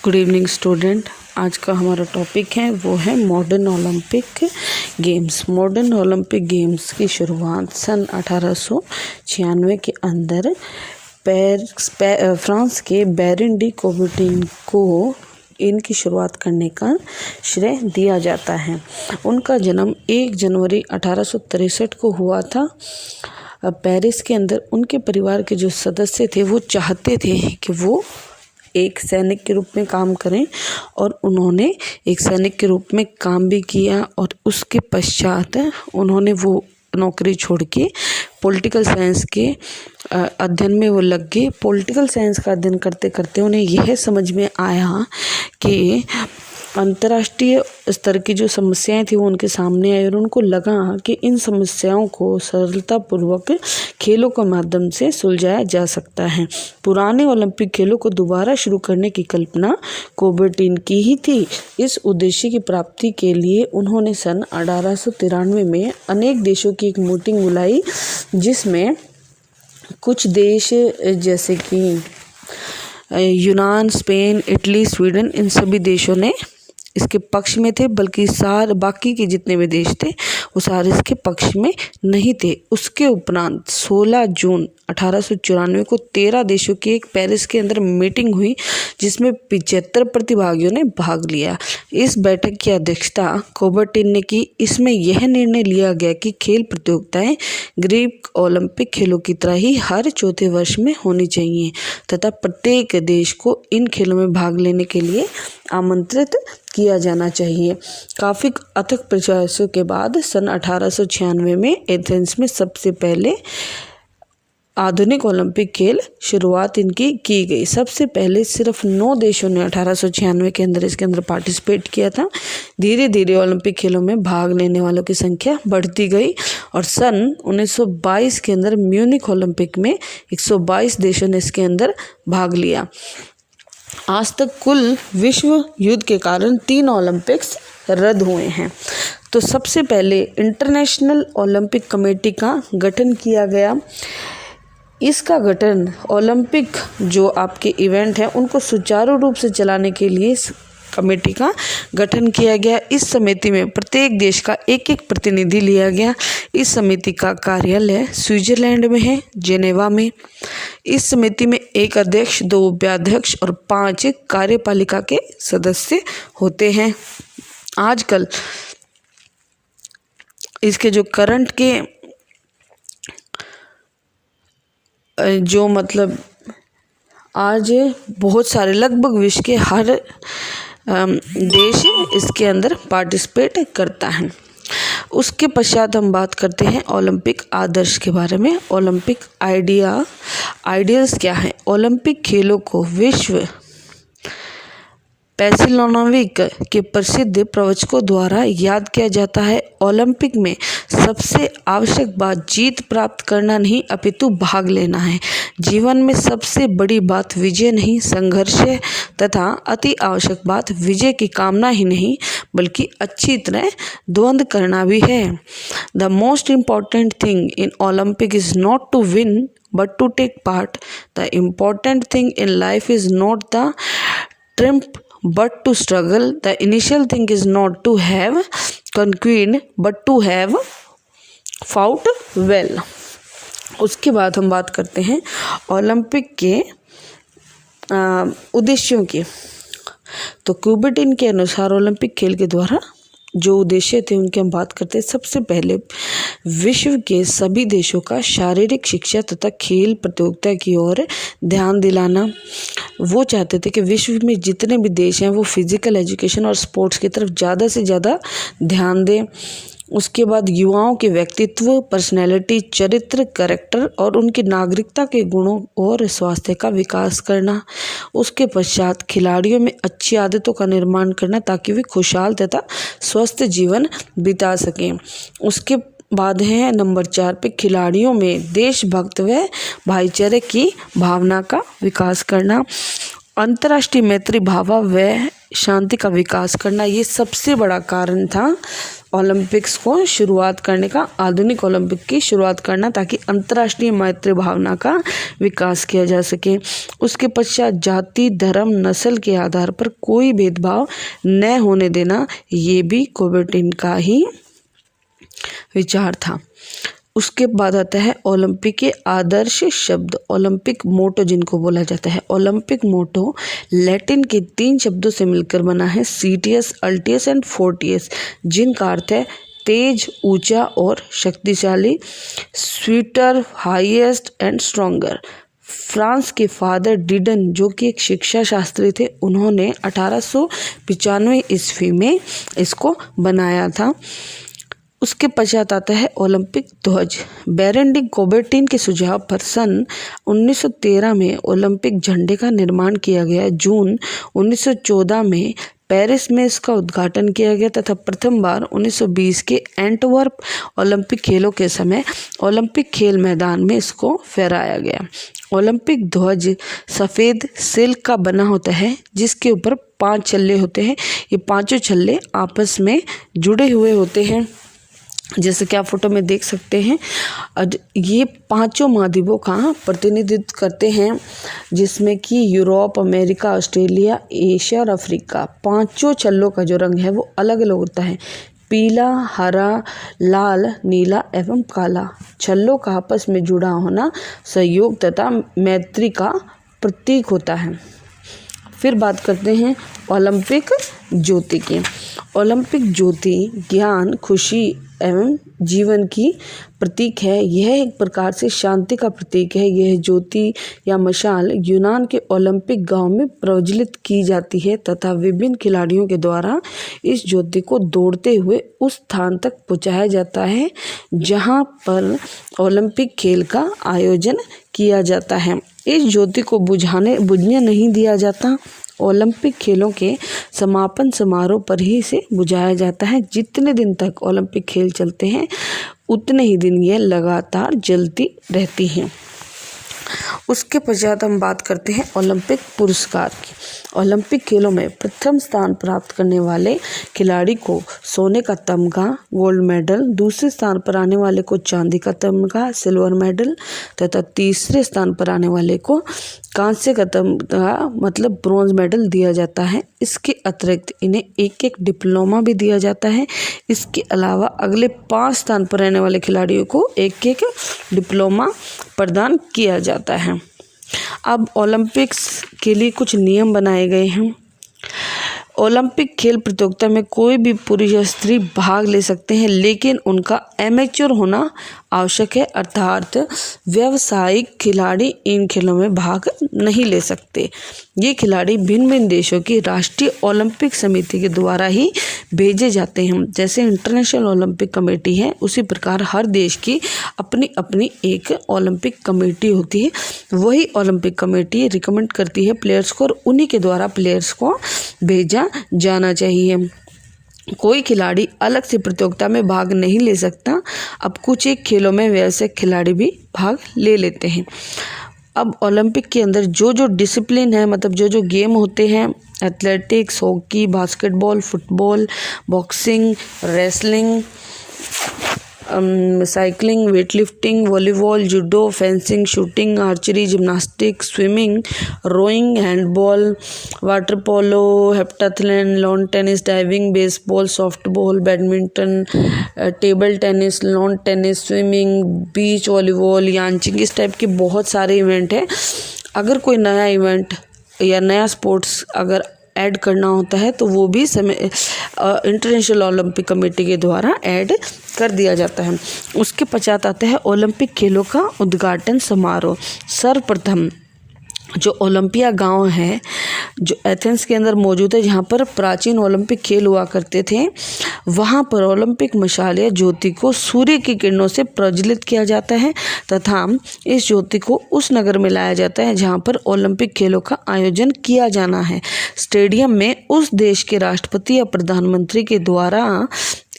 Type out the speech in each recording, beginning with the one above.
Good evening student. आज का हमारा टॉपिक है वो है modern Olympic games. Modern Olympic games की शुरुआत सन 1896 के अंदर फ्रांस के बैरन डी कूबरटीन को इनकी शुरुआत करने का श्रेय दिया जाता है। उनका जन्म 1 जनवरी 1863 को हुआ था। पेरिस के अंदर उनके परिवार के जो सदस्य थे वो चाहते थे कि वो एक सैनिक के रूप में काम करें और उन्होंने एक सैनिक के रूप में काम भी किया और उसके पश्चात उन्होंने वो नौकरी छोड़ के पॉलिटिकल साइंस के अध्ययन में वो लग गए। पॉलिटिकल साइंस का अध्ययन करते करते उन्हें यह समझ में आया कि अंतर्राष्ट्रीय स्तर की जो समस्याएं थी वो उनके सामने आई और उनको लगा कि इन समस्याओं को सरलतापूर्वक खेलों के माध्यम से सुलझाया जा सकता है। पुराने ओलंपिक खेलों को दोबारा शुरू करने की कल्पना कूबरटीन की ही थी। इस उद्देश्य की प्राप्ति के लिए उन्होंने सन 1893 में अनेक देशों की एक मीटिंग बुलाई, जिसमें कुछ देश जैसे कि यूनान, स्पेन, इटली, स्वीडन, इन सभी देशों ने इसके पक्ष में थे, बल्कि बाकी के जितने भी देश थे वो सारे इसके पक्ष में नहीं थे। उसके उपरांत 16 जून 1894 को 13 देशों की एक पेरिस के अंदर मीटिंग हुई, जिसमें 75 प्रतिभागियों ने भाग लिया। इस बैठक की अध्यक्षता कूबरटीन ने की। इसमें यह निर्णय लिया गया कि खेल प्रतियोगिताएं ग्रीक ओलंपिक खेलों की तरह ही हर चौथे वर्ष में होनी चाहिए तथा प्रत्येक देश को इन खेलों में भाग लेने के लिए आमंत्रित किया जाना चाहिए। काफ़ी अथक प्रयासों के बाद सन 1896 में एथेंस में सबसे पहले आधुनिक ओलंपिक खेल शुरुआत इनकी की गई। सबसे पहले सिर्फ 9 देशों ने 1896 के अंदर इसके अंदर पार्टिसिपेट किया था। धीरे धीरे ओलंपिक खेलों में भाग लेने वालों की संख्या बढ़ती गई और सन 1922 के अंदर म्यूनिख ओलंपिक में 122 देशों ने इसके अंदर भाग लिया। आज तक कुल विश्व युद्ध के कारण 3 ओलंपिक्स रद्द हुए हैं। तो सबसे पहले इंटरनेशनल ओलंपिक कमेटी का गठन किया गया। इसका गठन ओलंपिक जो आपके इवेंट हैं उनको सुचारू रूप से चलाने के लिए इस कमेटी का गठन किया गया। इस समिति में प्रत्येक देश का एक एक प्रतिनिधि लिया गया। इस समिति का कार्यालय स्विट्जरलैंड में है, जेनेवा में। इस समिति में एक अध्यक्ष, 2 उपाध्यक्ष और 5 कार्यपालिका के सदस्य होते हैं। आजकल इसके जो करंट के जो मतलब आज बहुत सारे लगभग विश्व के हर देश इसके अंदर पार्टिसिपेट करता है। उसके पश्चात हम बात करते हैं ओलंपिक आदर्श के बारे में। ओलंपिक आइडियल्स क्या है? ओलंपिक खेलों को विश्व पेसिलोनोविक के प्रसिद्ध प्रवचकों द्वारा याद किया जाता है। ओलंपिक में सबसे आवश्यक बात जीत प्राप्त करना नहीं अपितु भाग लेना है। जीवन में सबसे बड़ी बात विजय नहीं संघर्ष है तथा अति आवश्यक बात विजय की कामना ही नहीं बल्कि अच्छी तरह द्वंद्व करना भी है। The most important thing in Olympic is not to win but to take part. The important thing in life is not the triumph but to struggle. The initial thing is not to have conquered but to have fought well. उसके बाद हम बात करते हैं Olympic के उद्देश्यों की। तो कूबरटीन के अनुसार ओलंपिक खेल के द्वारा जो उद्देश्य थे उनकी हम बात करते हैं। सबसे पहले विश्व के सभी देशों का शारीरिक शिक्षा तथा खेल प्रतियोगिता की ओर ध्यान दिलाना। वो चाहते थे कि विश्व में जितने भी देश हैं वो फिजिकल एजुकेशन और स्पोर्ट्स की तरफ ज़्यादा से ज़्यादा ध्यान दें। उसके बाद युवाओं के व्यक्तित्व, पर्सनैलिटी, चरित्र, कैरेक्टर और उनकी नागरिकता के गुणों और स्वास्थ्य का विकास करना। उसके पश्चात खिलाड़ियों में अच्छी आदतों का निर्माण करना ताकि वे खुशहाल तथा स्वस्थ जीवन बिता सकें। उसके बाद है नंबर 4 पे खिलाड़ियों में देशभक्त व भाईचारे की भावना का विकास करना। अंतर्राष्ट्रीय मैत्री भाव व शांति का विकास करना, ये सबसे बड़ा कारण था ओलंपिक्स को शुरुआत करने का, आधुनिक ओलंपिक की शुरुआत करना, ताकि अंतर्राष्ट्रीय मैत्री भावना का विकास किया जा सके। उसके पश्चात जाति, धर्म, नस्ल के आधार पर कोई भेदभाव न होने देना, ये भी कुबर्टिन का ही विचार था। उसके बाद आता है ओलंपिक के आदर्श शब्द, ओलंपिक मोटो जिनको बोला जाता है। ओलंपिक मोटो लैटिन के 3 शब्दों से मिलकर बना है, सीटियस, अल्टियस एंड फोर्टियस, जिनका अर्थ है तेज, ऊंचा और शक्तिशाली, swifter, highest and stronger. France के फादर डिडन, जो कि एक शिक्षा शास्त्री थे, उन्होंने 1895 ईस्वी में इसको बनाया था। उसके पश्चात आता है ओलंपिक ध्वज। बेरेंडिक कुबर्टिन के सुझाव पर सन 1913 में ओलंपिक झंडे का निर्माण किया गया। जून 1914 में पेरिस में इसका उद्घाटन किया गया तथा प्रथम बार 1920 के एंटवर्प ओलंपिक खेलों के समय ओलंपिक खेल मैदान में इसको फहराया गया। ओलंपिक ध्वज सफ़ेद सिल्क का बना होता है, जिसके ऊपर 5 छल्ले होते हैं। ये 5 छल्ले आपस में जुड़े हुए होते हैं, जैसे कि आप फोटो में देख सकते हैं। ये 5 महाद्वीपों का प्रतिनिधित्व करते हैं, जिसमें कि यूरोप, अमेरिका, ऑस्ट्रेलिया, एशिया और अफ्रीका। 5 छल्लों का जो रंग है वो अलग अलग होता है, पीला, हरा, लाल, नीला एवं काला। छल्लों का आपस में जुड़ा होना सहयोग तथा मैत्री का प्रतीक होता है। फिर बात करते हैं ओलंपिक ज्योति की। ओलंपिक ज्योति ज्ञान, खुशी एवं जीवन की प्रतीक है। यह एक प्रकार से शांति का प्रतीक है। यह ज्योति या मशाल यूनान के ओलंपिक गांव में प्रज्वलित की जाती है तथा विभिन्न खिलाड़ियों के द्वारा इस ज्योति को दौड़ते हुए उस स्थान तक पहुंचाया जाता है जहां पर ओलंपिक खेल का आयोजन किया जाता है। इस ज्योति को बुझने नहीं दिया जाता। ओलंपिक खेलों के समापन समारोह पर ही इसे बुझाया जाता है। जितने दिन तक ओलंपिक खेल चलते हैं उतने ही दिन ये लगातार जलती रहती हैं। उसके पश्चात हम बात करते हैं ओलंपिक पुरस्कार की। ओलंपिक खेलों में प्रथम स्थान प्राप्त करने वाले खिलाड़ी को सोने का तमगा, गोल्ड मेडल, दूसरे स्थान पर आने वाले को चांदी का तमगा, सिल्वर मेडल तथा तीसरे स्थान पर आने वाले को कांस्य का तमगा मतलब ब्रॉन्ज मेडल दिया जाता है। इसके अतिरिक्त इन्हें एक डिप्लोमा भी दिया जाता है। इसके अलावा अगले 5 स्थान पर रहने वाले खिलाड़ियों को एक डिप्लोमा प्रदान किया जाता है। अब ओलंपिक्स के लिए कुछ नियम बनाए गए हैं। ओलंपिक खेल प्रतियोगिता में कोई भी पुरुष या स्त्री भाग ले सकते हैं, लेकिन उनका एमेच्योर होना आवश्यक है, अर्थात व्यावसायिक खिलाड़ी इन खेलों में भाग नहीं ले सकते। ये खिलाड़ी भिन्न भिन्न देशों की राष्ट्रीय ओलंपिक समिति के द्वारा ही भेजे जाते हैं। जैसे इंटरनेशनल ओलंपिक कमेटी है, उसी प्रकार हर देश की अपनी अपनी एक ओलंपिक कमेटी होती है। वही ओलंपिक कमेटी रिकमेंड करती है प्लेयर्स को और उन्हीं के द्वारा प्लेयर्स को भेजा जाना चाहिए। कोई खिलाड़ी अलग से प्रतियोगिता में भाग नहीं ले सकता। अब कुछ एक खेलों में व्यावसायिक खिलाड़ी भी भाग ले लेते हैं। अब ओलंपिक के अंदर जो जो डिसिप्लिन है, मतलब जो जो गेम होते हैं, athletics, hockey, basketball, football, boxing, wrestling, cycling, weightlifting, volleyball, judo, fencing, shooting, archery, gymnastics, swimming, rowing, handball, water polo, heptathlon, lawn tennis, diving, baseball, softball, badminton, table tennis, lawn tennis, swimming, beach volleyball, yachting, इस type के बहुत सारे event हैं। अगर कोई नया event या नया स्पोर्ट्स अगर ऐड करना होता है तो वो भी इंटरनेशनल ओलंपिक कमेटी के द्वारा ऐड कर दिया जाता है। उसके पश्चात आता है ओलंपिक खेलों का उद्घाटन समारोह। सर्वप्रथम जो ओलंपिया गांव है जो एथेंस के अंदर मौजूद है, जहाँ पर प्राचीन ओलंपिक खेल हुआ करते थे, वहाँ पर ओलंपिक मशाल या ज्योति को सूर्य की किरणों से प्रज्वलित किया जाता है तथा इस ज्योति को उस नगर में लाया जाता है जहाँ पर ओलंपिक खेलों का आयोजन किया जाना है। स्टेडियम में उस देश के राष्ट्रपति या प्रधानमंत्री के द्वारा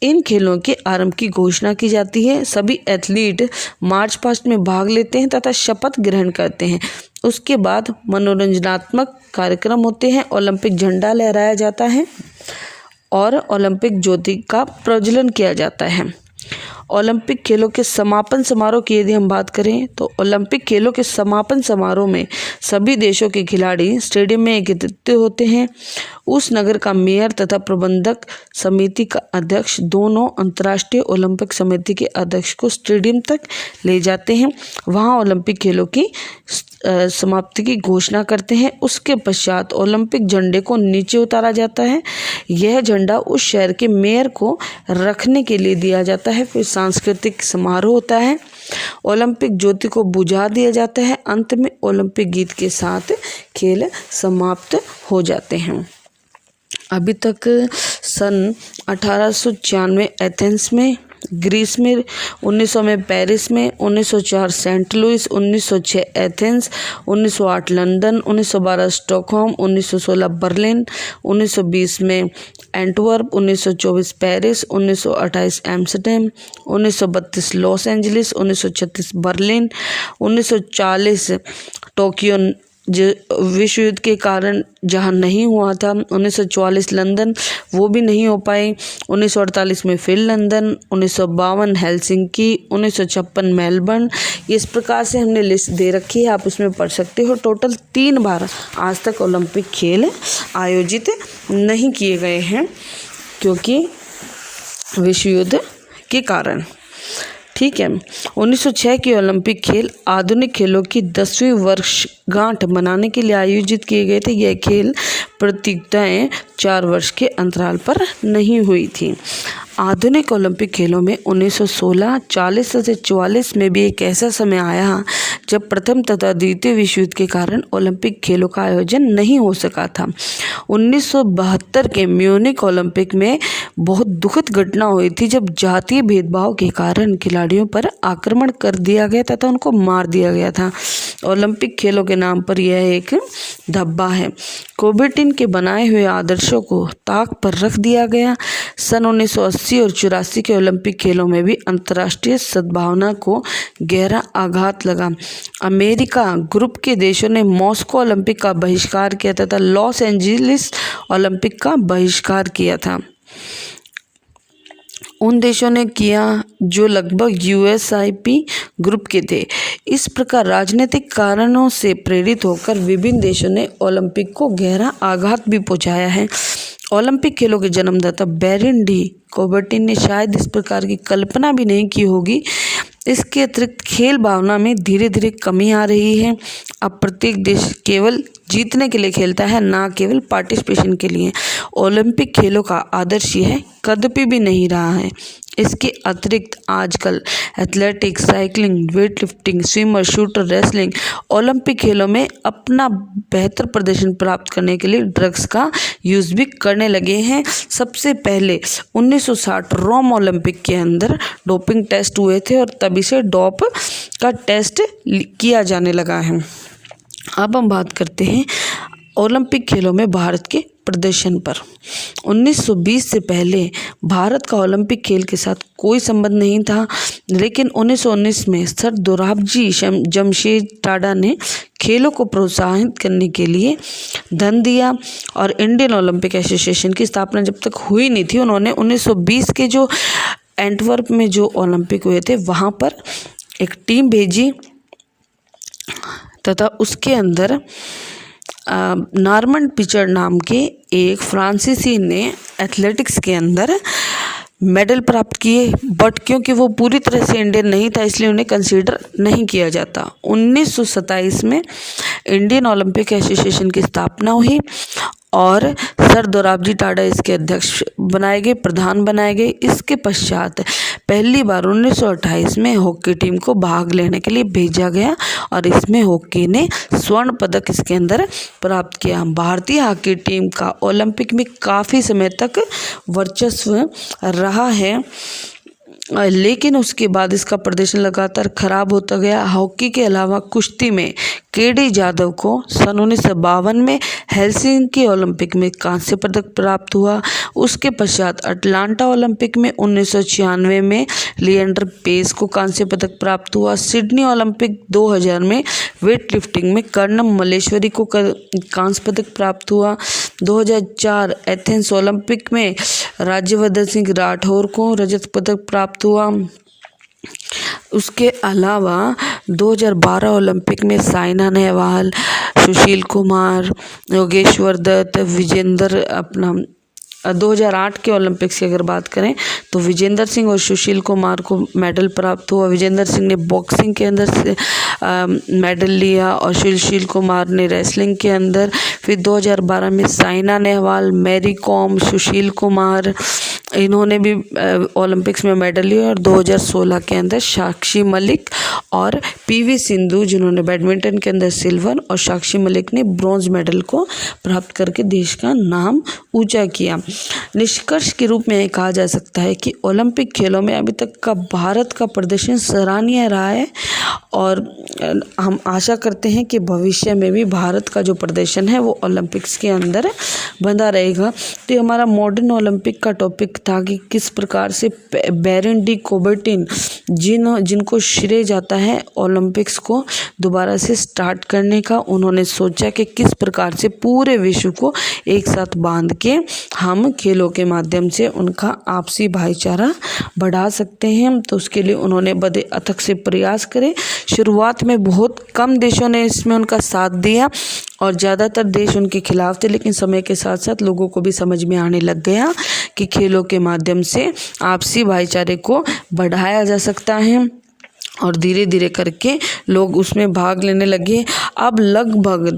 इन खेलों के आरंभ की घोषणा की जाती है। सभी एथलीट मार्च पास्ट में भाग लेते हैं तथा शपथ ग्रहण करते हैं। उसके बाद मनोरंजनात्मक कार्यक्रम होते हैं, ओलंपिक झंडा लहराया जाता है और ओलंपिक ज्योति का प्रज्वलन किया जाता है। ओलंपिक खेलों के समापन समारोह की यदि हम बात करें तो ओलंपिक खेलों के समापन समारोह में सभी देशों के खिलाड़ी स्टेडियम में एकत्रित होते हैं। उस नगर का मेयर तथा प्रबंधक समिति का अध्यक्ष दोनों अंतर्राष्ट्रीय ओलंपिक समिति के अध्यक्ष को स्टेडियम तक ले जाते हैं। वहां ओलंपिक खेलों की समाप्ति की घोषणा करते हैं। उसके पश्चात ओलंपिक झंडे को नीचे उतारा जाता है। यह झंडा उस शहर के मेयर को रखने के लिए दिया जाता है। फिर सांस्कृतिक समारोह होता है। ओलंपिक ज्योति को बुझा दिया जाता है। अंत में ओलंपिक गीत के साथ खेल समाप्त हो जाते हैं। अभी तक सन 1896 एथेंस में, ग्रीस में, 1900 में पेरिस में, 1904 Saint Louis, 1906 Athens, 1908 London, 1912 Stockholm, 1916 Berlin, 1920 में Antwerp, 1924 Paris, 1928 Amsterdam, 1932 Los Angeles, 1936 Berlin, 1940 Tokyo जो विश्व युद्ध के कारण जहां नहीं हुआ था, 1944 लंदन, वो भी नहीं हो पाई, 1948 में फिर लंदन, 1952 हेलसिंकी, 1956 मेलबर्न। इस प्रकार से हमने लिस्ट दे रखी है, आप उसमें पढ़ सकते हो। टोटल 3 बार आज तक ओलंपिक खेल आयोजित नहीं किए गए हैं क्योंकि विश्व युद्ध के कारण। ठीक है। 1906 के ओलंपिक खेल आधुनिक खेलों की 10वीं वर्षगांठ मनाने के लिए आयोजित किए गए थे। यह खेल प्रतियोगिताएं 4 वर्ष के अंतराल पर नहीं हुई थी। आधुनिक ओलंपिक खेलों में 1916, 40 से 44 में भी एक ऐसा समय आया जब प्रथम तथा द्वितीय विश्व युद्ध के कारण ओलंपिक खेलों का आयोजन नहीं हो सका था। 1972 के म्यूनिख ओलंपिक में बहुत दुखद घटना हुई थी जब जातीय भेदभाव के कारण खिलाड़ियों पर आक्रमण कर दिया गया तथा उनको मार दिया गया था। ओलंपिक खेलों के नाम पर यह एक धब्बा है। कोबेटिन के बनाए हुए आदर्शों को ताक पर रख दिया गया। सन 1980 और 84 के ओलंपिक खेलों में भी अंतर्राष्ट्रीय सद्भावना को गहरा आघात लगा। अमेरिका ग्रुप के देशों ने मॉस्को ओलंपिक का बहिष्कार किया तथा लॉस एंजलिस ओलंपिक का बहिष्कार किया था। उन देशों ने किया जो लगभग यूएसआईपी ग्रुप के थे। इस प्रकार राजनीतिक कारणों से प्रेरित होकर विभिन्न देशों ने ओलंपिक को गहरा आघात भी पहुंचाया है। ओलंपिक खेलों के जन्मदाता बैरन डी कोबर्टिन ने शायद इस प्रकार की कल्पना भी नहीं की होगी। इसके अतिरिक्त खेल भावना में धीरे धीरे कमी आ रही है। अब प्रत्येक देश केवल जीतने के लिए खेलता है, ना केवल पार्टिसिपेशन के लिए। ओलंपिक खेलों का आदर्श यह कदापि भी नहीं रहा है। इसके अतिरिक्त आजकल athletics, cycling, weight lifting, swimmer, shooter, wrestling Olympic खेलों में अपना बेहतर प्रदर्शन प्राप्त करने के लिए ड्रग्स का यूज़ भी करने लगे हैं। सबसे पहले 1960 रोम ओलंपिक के अंदर डोपिंग टेस्ट हुए थे और तभी से डोप का टेस्ट किया जाने लगा है। अब हम बात करते हैं ओलंपिक खेलों में भारत के प्रदर्शन पर। 1920 से पहले भारत का ओलंपिक खेल के साथ कोई संबंध नहीं था, लेकिन 1919 में सर दोराबजी जमशेद टाडा ने खेलों को प्रोत्साहित करने के लिए धन दिया और इंडियन ओलंपिक एसोसिएशन की स्थापना जब तक हुई नहीं थी, उन्होंने 1920 के जो एंटवर्प में जो ओलंपिक हुए थे वहाँ पर एक टीम भेजी तथा उसके अंदर नॉर्मन पिचर नाम के एक फ्रांसीसी ने एथलेटिक्स के अंदर मेडल प्राप्त किए, बट क्योंकि वो पूरी तरह से इंडियन नहीं था इसलिए उन्हें कंसीडर नहीं किया जाता। 1927 में इंडियन ओलंपिक एसोसिएशन की स्थापना हुई और सर दोराबजी टाडा इसके अध्यक्ष बनाए गए, प्रधान बनाए गए। इसके पश्चात पहली बार 1928 में हॉकी टीम को भाग लेने के लिए भेजा गया और इसमें हॉकी ने स्वर्ण पदक इसके अंदर प्राप्त किया। भारतीय हॉकी टीम का ओलंपिक में काफ़ी समय तक वर्चस्व रहा है। लेकिन उसके बाद इसका प्रदर्शन लगातार खराब होता गया। हॉकी के अलावा कुश्ती में केडी जाधव को सन 1952 में हेलसिंकी ओलंपिक में कांस्य पदक प्राप्त हुआ। उसके पश्चात अटलांटा ओलंपिक में 1996 में लिएंडर पेस को कांस्य पदक प्राप्त हुआ। सिडनी ओलंपिक 2000 में वेट लिफ्टिंग में कर्णम मल्लेश्वरी को कांस्य पदक प्राप्त हुआ। 2004 एथेंस ओलंपिक में राज्यवर्धन सिंह राठौर को रजत पदक प्राप्त हुआ। उसके अलावा 2012 ओलंपिक में साइना नेहवाल, सुशील कुमार, योगेश्वर दत्त, विजेंदर 2008 के ओलंपिक्स की अगर बात करें तो विजेंदर सिंह और सुशील कुमार को मेडल प्राप्त हुआ। विजेंदर सिंह ने बॉक्सिंग के अंदर से मेडल लिया और सुशील कुमार ने रेसलिंग के अंदर। फिर 2012 में साइना नेहवाल, मैरी कॉम, सुशील कुमार इन्होंने भी ओलंपिक्स में मेडल लिया। और 2016 के अंदर साक्षी मलिक और पीवी सिंधु जिन्होंने बैडमिंटन के अंदर सिल्वर और साक्षी मलिक ने ब्रॉन्ज मेडल को प्राप्त करके देश का नाम ऊंचा किया। निष्कर्ष के रूप में कहा जा सकता है कि ओलंपिक खेलों में अभी तक का भारत का प्रदर्शन सराहनीय रहा है और हम आशा करते हैं कि भविष्य में भी भारत का जो प्रदर्शन है वो ओलंपिक्स के अंदर बना रहेगा। तो ये हमारा मॉडर्न ओलंपिक का टॉपिक था कि किस प्रकार से बैरन डी कोबर्टिन जिनको श्रेय जाता है ओलंपिक्स को दोबारा से स्टार्ट करने का, उन्होंने सोचा कि किस प्रकार से पूरे विश्व को एक साथ बांध के हम खेलों के माध्यम से उनका आपसी भाईचारा बढ़ा सकते हैं। तो उसके लिए उन्होंने बड़े अथक से प्रयास करे। शुरुआत में बहुत कम देशों ने इसमें उनका साथ दिया और ज़्यादातर देश उनके खिलाफ थे, लेकिन समय के साथ साथ लोगों को भी समझ में आने लग गया कि खेलों के माध्यम से आपसी भाईचारे को बढ़ाया जा सकता है और धीरे धीरे करके लोग उसमें भाग लेने लगे। अब लगभग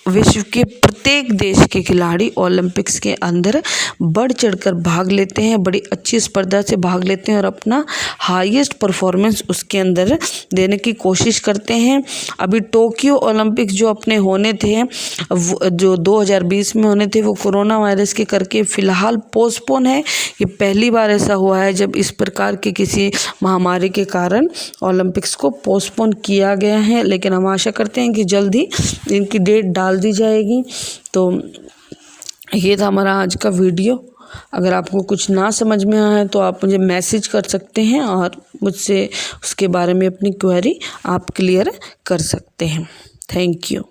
विश्व के प्रत्येक देश के खिलाड़ी ओलंपिक्स के अंदर बढ़ चढ़कर भाग लेते हैं, बड़ी अच्छी स्पर्धा से भाग लेते हैं और अपना हाईएस्ट परफॉर्मेंस उसके अंदर देने की कोशिश करते हैं। अभी टोक्यो ओलंपिक्स जो अपने होने थे, जो 2020 में होने थे, वो कोरोना वायरस के करके फ़िलहाल पोस्टपोन है। ये पहली बार ऐसा हुआ है जब इस प्रकार के किसी महामारी के कारण ओलंपिक्स को पोस्टपोन किया गया है, लेकिन हम आशा करते हैं कि जल्द ही इनकी डेट डाल दी जाएगी। तो ये था हमारा आज का वीडियो। अगर आपको कुछ ना समझ में आया तो आप मुझे मैसेज कर सकते हैं और मुझसे उसके बारे में अपनी क्वेरी आप क्लियर कर सकते हैं। Thank you.